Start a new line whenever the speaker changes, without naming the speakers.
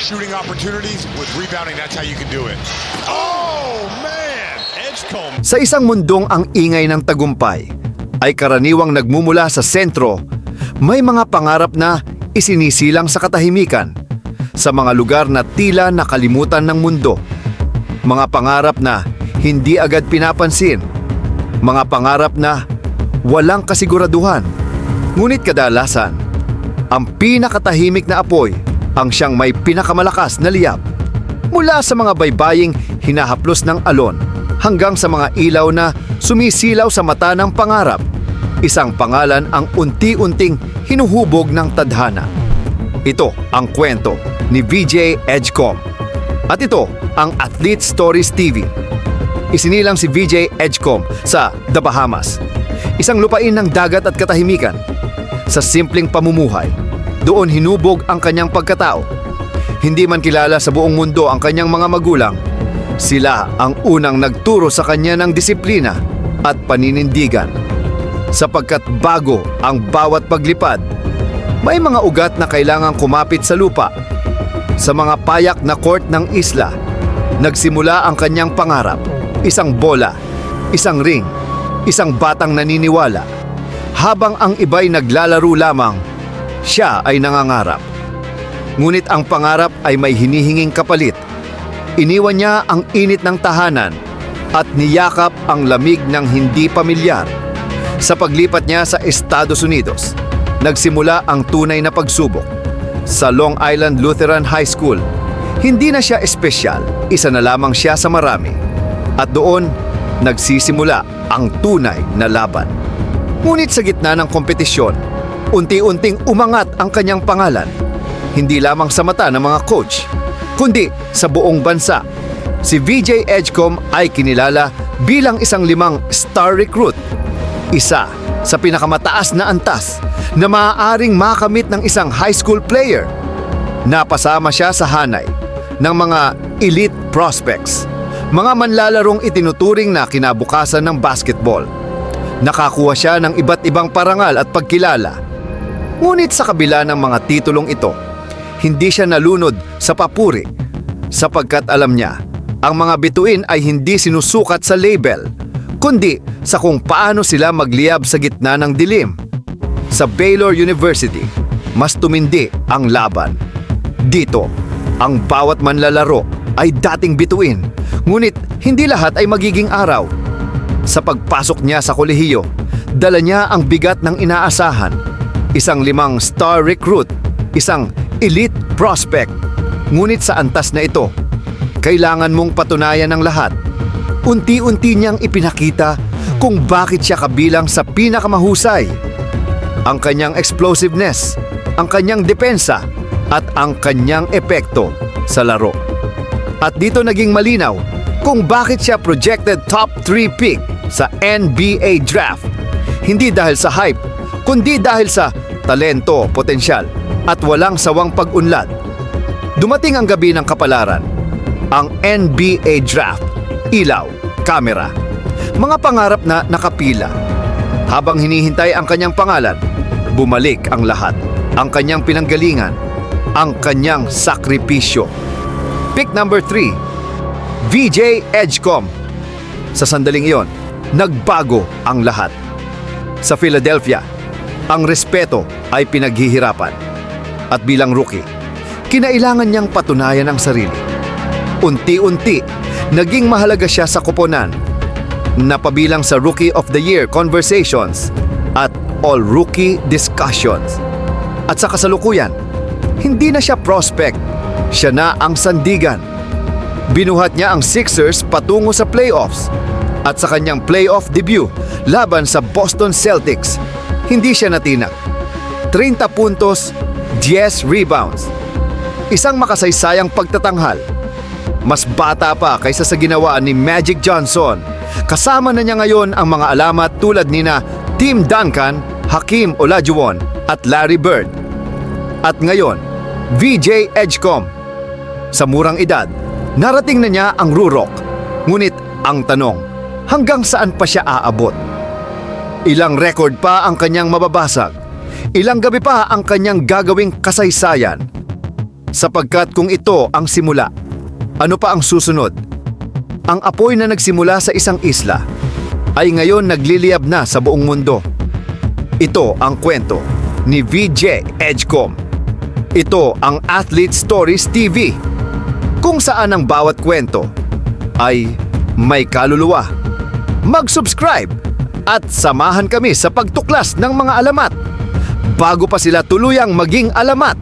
shooting opportunities with rebounding. That's how you can do it. Oh, man! Edgecombe.
Sa isang mundong ang ingay ng tagumpay ay karaniwang nagmumula sa sentro, may mga pangarap na isinisilang sa katahimikan, sa mga lugar na tila nakalimutan ng mundo. Mga pangarap na hindi agad pinapansin, mga pangarap na walang kasiguraduhan. Ngunit kadalasan, ang pinakatahimik na apoy ang siyang may pinakamalakas na liyab. Mula sa mga baybaying hinahaplos ng alon hanggang sa mga ilaw na sumisilaw sa mata ng pangarap, isang pangalan ang unti-unting hinuhubog ng tadhana. Ito ang kwento ni VJ Edgecombe. At ito ang Athlete Stories TV. Isinilang si VJ Edgecombe sa The Bahamas, isang lupain ng dagat at katahimikan. Sa simpleng pamumuhay, doon hinubog ang kanyang pagkatao. Hindi man kilala sa buong mundo ang kanyang mga magulang, sila ang unang nagturo sa kanya ng disiplina at paninindigan. Sapagkat bago ang bawat paglipad, may mga ugat na kailangang kumapit sa lupa. Sa mga payak na court ng isla, nagsimula ang kanyang pangarap. Isang bola, isang ring, isang batang naniniwala. Habang ang iba'y naglalaro lamang, siya ay nangangarap. Ngunit ang pangarap ay may hinihinging kapalit. Iniwan niya ang init ng tahanan at niyakap ang lamig ng hindi pamilyar. Sa paglipat niya sa Estados Unidos, nagsimula ang tunay na pagsubok. Sa Long Island Lutheran High School, hindi na siya espesyal, isa na lamang siya sa marami. At doon, nagsisimula ang tunay na laban. Ngunit sa gitna ng kompetisyon, unti-unting umangat ang kanyang pangalan. Hindi lamang sa mata ng mga coach, kundi sa buong bansa. Si VJ Edgecombe ay kinilala bilang isang 5-star recruit. Isa sa pinakamataas na antas na maaaring makamit ng isang high school player. Napasama siya sa hanay ng mga elite prospects, mga manlalarong itinuturing na kinabukasan ng basketball. Nakakuha siya ng iba't ibang parangal at pagkilala. Ngunit sa kabila ng mga titulong ito, hindi siya nalunod sa papuri sapagkat alam niya, ang mga bituin ay hindi sinusukat sa label, kundi sa kung paano sila magliyab sa gitna ng dilim. Sa Baylor University, mas tumindi ang laban. Dito, ang bawat manlalaro ay dating bituin, ngunit hindi lahat ay magiging araw. Sa pagpasok niya sa kolehiyo, dala niya ang bigat ng inaasahan. Isang 5-star recruit, isang elite prospect. Ngunit sa antas na ito, kailangan mong patunayan ang lahat. Unti-unti niyang ipinakita kung bakit siya kabilang sa pinakamahusay. Ang kanyang explosiveness, ang kanyang depensa, at ang kanyang epekto sa laro. At dito naging malinaw kung bakit siya projected top 3 pick sa NBA draft. Hindi dahil sa hype, kundi dahil sa talento, potensyal, at walang sawang pag-unlad. Dumating ang gabi ng kapalaran. Ang NBA draft, ilaw, kamera, mga pangarap na nakapila. Habang hinihintay ang kanyang pangalan, bumalik ang lahat. Ang kanyang pinanggalingan, ang kanyang sakripisyo. Pick number 3, VJ Edgecombe. Sa sandaling iyon, nagbago ang lahat. Sa Philadelphia, ang respeto ay pinaghihirapan. At bilang rookie, kinailangan niyang patunayan ang sarili. Unti-unti, naging mahalaga siya sa koponan. Napabilang sa Rookie of the Year conversations at All-Rookie discussions. At sa kasalukuyan, hindi na siya prospect, siya na ang sandigan. Binuhat niya ang Sixers patungo sa playoffs. At sa kanyang playoff debut laban sa Boston Celtics, hindi siya natinak. 30 puntos, 10 rebounds. Isang makasaysayang pagtatanghal. Mas bata pa kaysa sa ginawa ni Magic Johnson. Kasama na niya ngayon ang mga alamat tulad nina Tim Duncan, Hakeem Olajuwon at Larry Bird. At ngayon, VJ Edgecombe. Sa murang edad, narating na niya ang rurok. Ngunit ang tanong, hanggang saan pa siya aabot? Ilang record pa ang kanyang mababasag? Ilang gabi pa ang kanyang gagawing kasaysayan? Sapagkat kung ito ang simula, ano pa ang susunod? Ang apoy na nagsimula sa isang isla ay ngayon nagliliyab na sa buong mundo. Ito ang kwento ni VJ Edgecomb. Ito ang Athlete Stories TV, kung saan ang bawat kwento ay may kaluluwa. Mag-subscribe at samahan kami sa pagtuklas ng mga alamat bago pa sila tuluyang maging alamat.